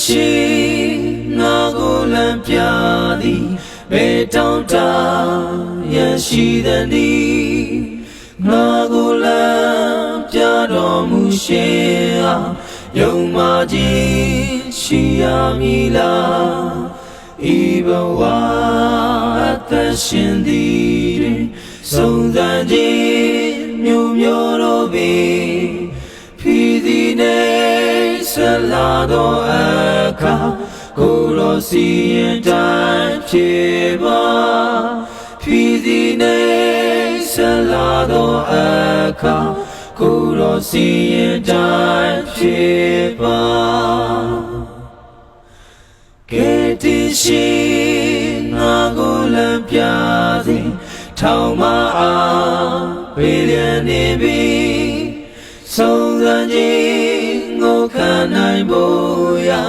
ရှိငါကိုလမ်းပြသည်ဘယ်တောင်တရရှိသည်နီငါကိုလမ်းပြတော်မူရှင်အားယုံမှခြင်းရှိရမည်လားဤဘဝအသက်ရှင်သည်တွင်စုံစမ်းခြင်းမျိုးမျိုးတို့ပင်ဖြစ်သည်နေဆက်လာသောအခါကိုယ်တော်စီရင်တိုင်းဖြစ်ပါဖြစ်သည်နေဆက်လာသောအခါကိုယ်တော်စီရင်တိုင်းဖြစ်ပါကဲတင်ရှိငါကိုလမ်းပြသည်ထောင်မအားပေးလျက်နေပြီဆုံးစမ်းခြင်းကိုခံနိုင်ဖို့ရာ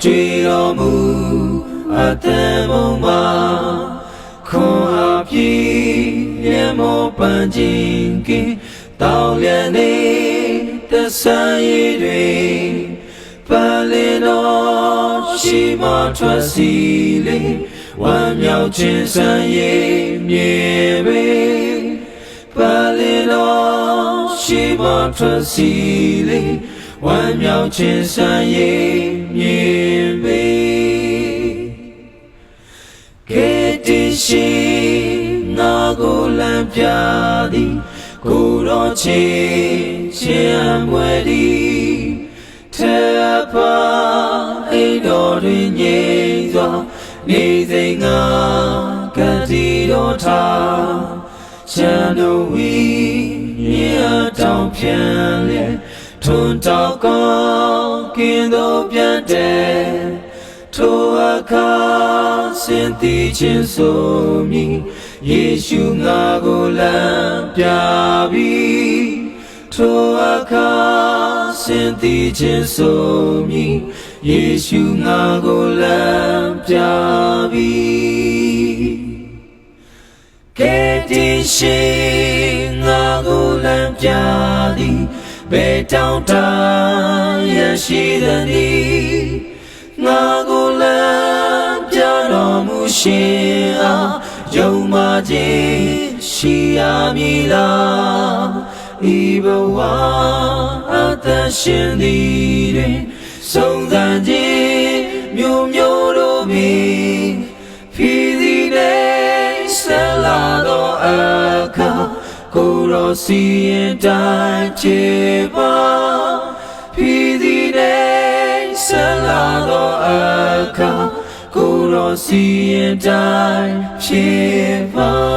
ကြွေတော်မူအသက်မုံမှာခွန်အားပြည့်ရမောပန်းခြင်းကင်းတောင်းလျက်နေတဆန်ရည်တွေပါလင်တော်ရှိမထွက်စီလေဝမ်းမြောက်ခြင်းဆန်ရည်မြေပေပါလင်တော်ရှိမထွက်စီလေဝမ်းမြောက်ခြင်းဆန်ရည်မြေပေကဲတင်ရှိငါကိုလမ်းပြသည်ကိုယ်တော်ချင်းမွယ်သည်ထေပါအိမ်တော်တွင်ငြိမ်စွာနေစိမ်ငါကတိတော်ထားချမ်းတော်ဝီမြေတောင်ပြန်လေထွန်းတောက်ကောင်းကင်းသောပြန်တဲ့ထိုအခါစင်တိချင်းဆိုမည်ယေရှုငါကိုလမ်းပြပြီးထိုအခါစင်တိချင်းဆိုမည်ယေရှုငါကိုလမ်းပြပြီးကဲတင်ရှိငါကိုလမ်းပြသည်ဘယ်တောင်တရရှိသည်နီငါကိုလမ်းပြတော်မူရှင်အားယုံမှခြင်းရှိရမည်လားဤဘဝအသက်ရှင်သည်တွင်စုံစမ်းခြင်းမျိုးမျိုးတို့ပင်ဖြစ်သည်နေဆက်လာသောအခါကိုယ်တော်စီရင်တိုင်းဖြစ်ပါဖြစ်သည်နေဆက်လာသောအခါကိုယ်တော်စီရင်တိုင်းဖြစ်ပါ